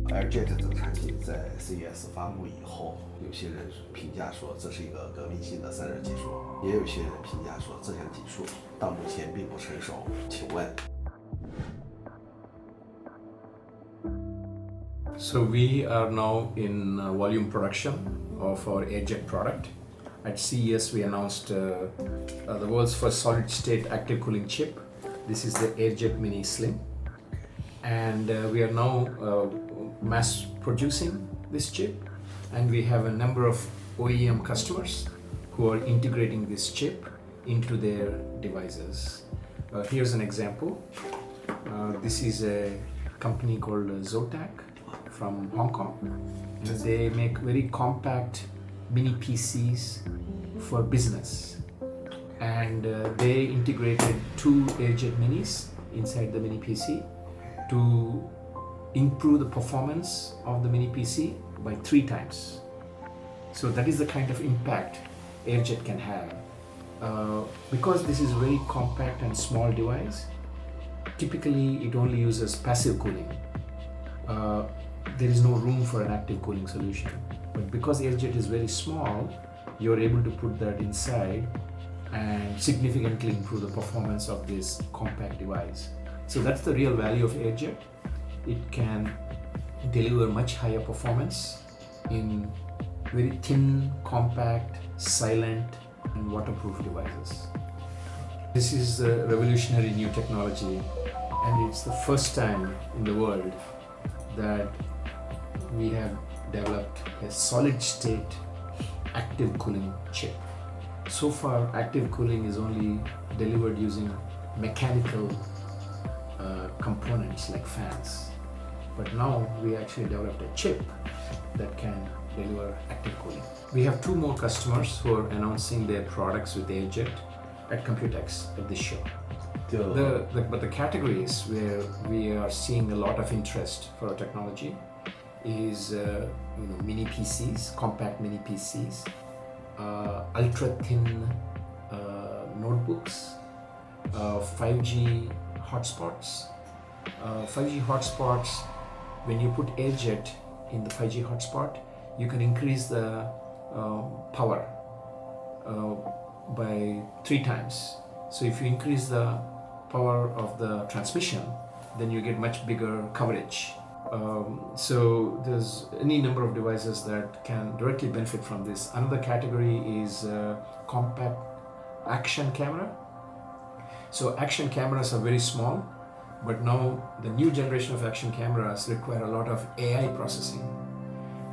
AirJet 这个产品在 CES 发布以后，有些人评价说这是一个革命性的散热技术，也有些人评价说这项技术到目前并不成熟。请问 So we are now in volume production of our AirJet product. At CES we announced the world's first solid-state active cooling chip. This is the AirJet Mini Slim. And we are now mass producing this chip, and we have a number of OEM customers who are integrating this chip into their devices. Here's an example. This is a company called Zotac from Hong Kong. They make very compact mini PCs for business, and they integrated 2 AirJet Minis inside the mini PC to improve the performance of the mini PC by 3 times. So that is the kind of impact AirJet can have. Because this is a very compact and small device, typically it only uses passive cooling. There is no room for an active cooling solution. But because AirJet is very small, you are able to put that inside and significantly improve the performance of this compact device. So that's the real value of AirJet. It can deliver much higher performance in very thin, compact, silent, and waterproof devices. This is a revolutionary new technology, and it's the first time in the world that we have developed a solid-state active cooling chip. So far, active cooling is only delivered using mechanical components like fans. But now we actually developed a chip that can deliver active cooling. We have 2 more customers who are announcing their products with AirJet at Computex at this show. But the categories where we are seeing a lot of interest for our technology is mini PCs, compact mini PCs, ultra thin notebooks, 5G hotspots. 5G hotspots, when you put AirJet in the 5G hotspot, you can increase the power by 3 times. So if you increase the power of the transmission, then you get much bigger coverage. So there's any number of devices that can directly benefit from this. Another category is compact action camera. So action cameras are very small, but now the new generation of action cameras require a lot of AI processing.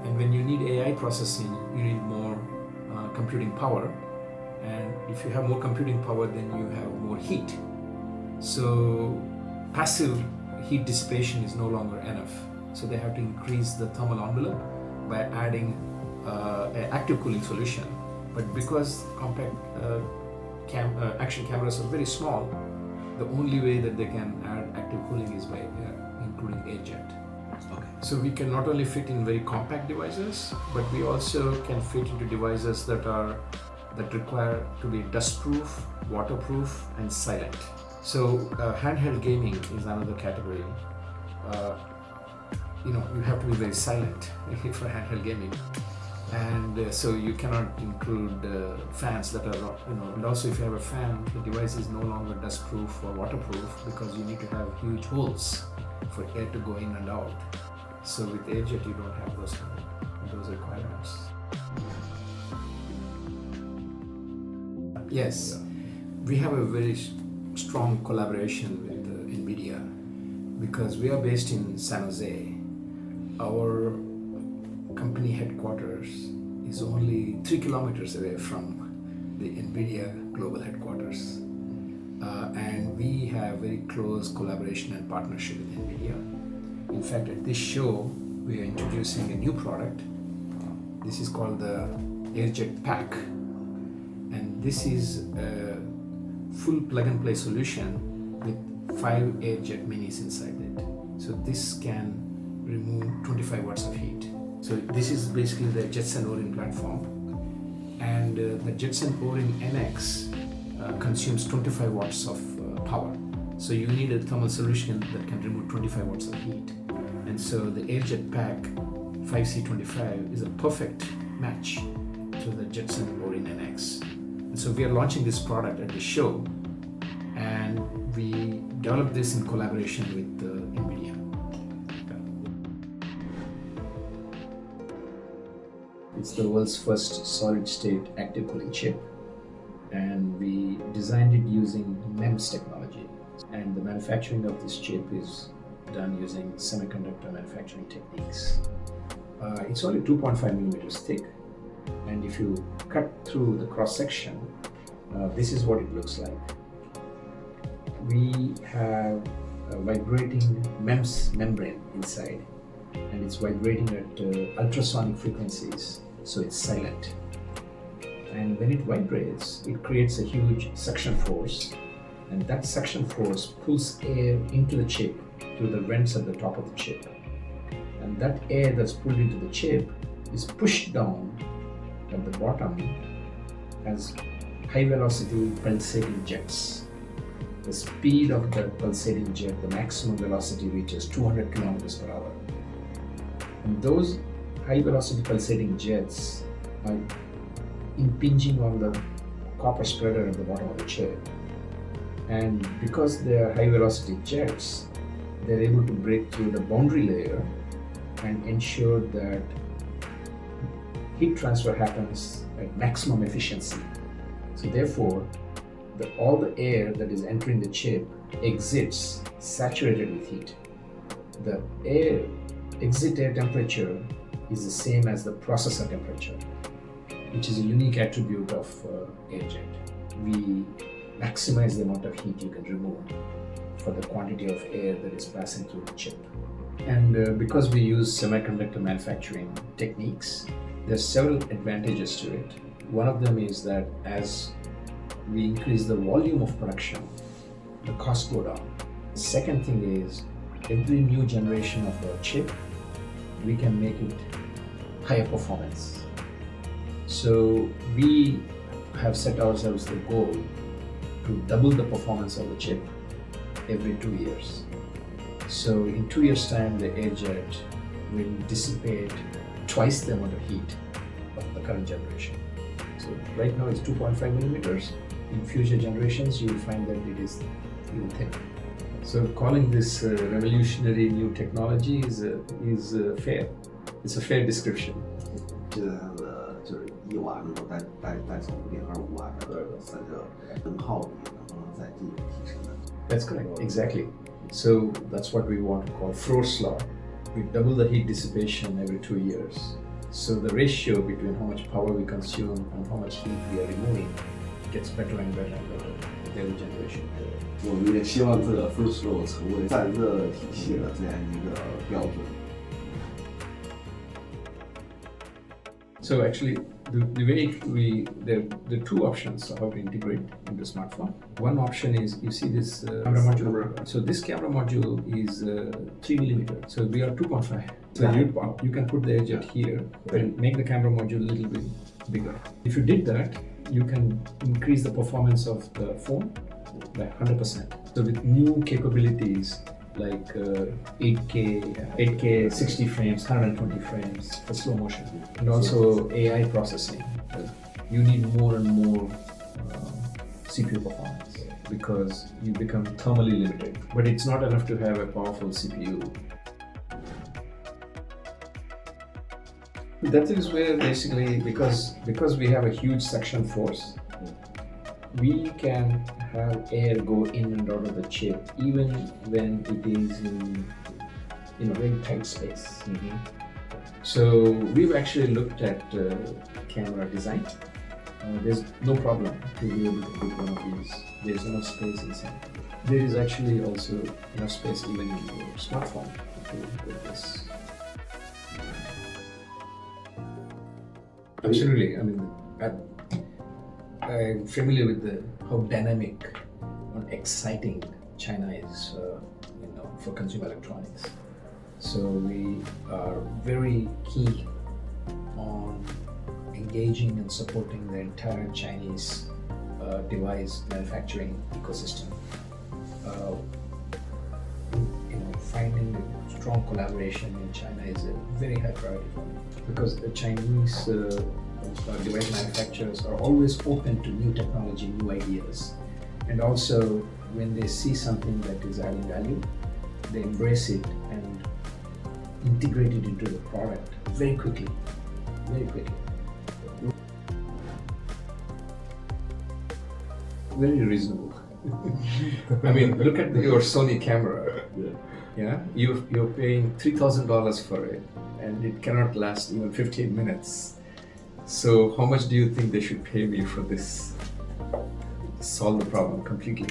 And when you need AI processing, you need more computing power. And if you have more computing power, then you have more heat. So passive heat dissipation is no longer enough. So they have to increase the thermal envelope by adding an active cooling solution. But because compact action cameras are very small, the only way that they can add active cooling is by including AirJet. Okay. So we can not only fit in very compact devices, but we also can fit into devices that require to be dustproof, waterproof, and silent. So handheld gaming is another category. You have to be very silent for handheld gaming, and so you cannot include fans that are and also if you have a fan, the device is no longer dustproof or waterproof because you need to have huge holes for air to go in and out. So with AirJet you don't have those requirements. Yes, we have a very strong collaboration with NVIDIA because we are based in San Jose. Our company headquarters is only 3 kilometers away from the NVIDIA global headquarters. And we have very close collaboration and partnership with NVIDIA. In fact, at this show, we are introducing a new product. This is called the AirJet Pack. And this is a full plug-and-play solution with 5 AirJet Minis inside it. So this can remove 25 watts of heat. So this is basically the Jetson Orin platform, and the Jetson Orin NX consumes 25 watts of power. So you need a thermal solution that can remove 25 watts of heat. And so the AirJet Pack 5C25 is a perfect match to the Jetson Orin NX. And so we are launching this product at the show, and we developed this in collaboration with NVIDIA. It's the world's first solid-state active cooling chip, and we designed it using MEMS technology. And the manufacturing of this chip is done using semiconductor manufacturing techniques. It's only 2.5 millimeters thick, and if you cut through the cross-section, this is what it looks like. We have a vibrating MEMS membrane inside, and it's vibrating at ultrasonic frequencies, so it's silent. And when it vibrates, it creates a huge suction force, and that suction force pulls air into the chip through the vents at the top of the chip. And that air that's pulled into the chip is pushed down at the bottom as high velocity pulsating jets. The speed of the pulsating jet, the maximum velocity, reaches 200 kilometers per hour. And those high velocity pulsating jets are impinging on the copper spreader at the bottom of the chip. And because they are high velocity jets, they're able to break through the boundary layer and ensure that heat transfer happens at maximum efficiency. So therefore, all the air that is entering the chip exits saturated with heat. The exit air temperature is the same as the processor temperature, which is a unique attribute of AirJet. We maximize the amount of heat you can remove for the quantity of air that is passing through the chip. And because we use semiconductor manufacturing techniques, there are several advantages to it. One of them is that as we increase the volume of production, the costs go down. The second thing is, every new generation of a chip, we can make it higher performance. So we have set ourselves the goal to double the performance of the chip every 2 years. So in 2 years' time, the AirJet will dissipate twice the amount of heat of the current generation. So right now it's 2.5 millimeters. In future generations, you will find that it is even thinner. So calling this revolutionary new technology is fair. It's a fair description. 这个就是1瓦能够带走0.25瓦的散热，能耗比能不能再进一步提升呢？ That's correct, exactly. So that's what we want to call Frore's law. We double the heat dissipation every 2 years. So the ratio between how much power we consume and how much heat we are removing gets better and better and better with every generation. 我们也希望这个 Frore 成为散热体系的这样一个标准。 So actually, the way there are two options of how to integrate into smartphone. One option is, you see this camera module. So this camera module is 3 millimeter. So we are 2.5. So you can put the AirJet here and make the camera module a little bit bigger. If you did that, you can increase the performance of the phone by 100%. So with new capabilities like 8K 60 frames, 120 frames for slow motion, and also AI processing. You need more and more CPU performance because you become thermally limited. But it's not enough to have a powerful CPU. That is where basically, because we have a huge suction force, we can have air go in and out of the chip even when it is in a very tight space. Mm-hmm. So we've actually looked at camera design. There's no problem to be able to put one of these. There's enough space inside. There is actually also enough space even in your smartphone to put this. Absolutely. I mean, I'm familiar with how dynamic and exciting China is, for consumer electronics. So we are very keen on engaging and supporting the entire Chinese finding a strong collaboration in China is a very high priority for me, because the Chinese device manufacturers are always open to new technology, new ideas, and also when they see something that is adding value, they embrace it and integrate it into the product very quickly, very quickly. Very reasonable. I mean, look at your Sony camera. Yeah, you're paying $3,000 for it, and it cannot last even 15 minutes. So how much do you think they should pay me for this? Solve the problem completely.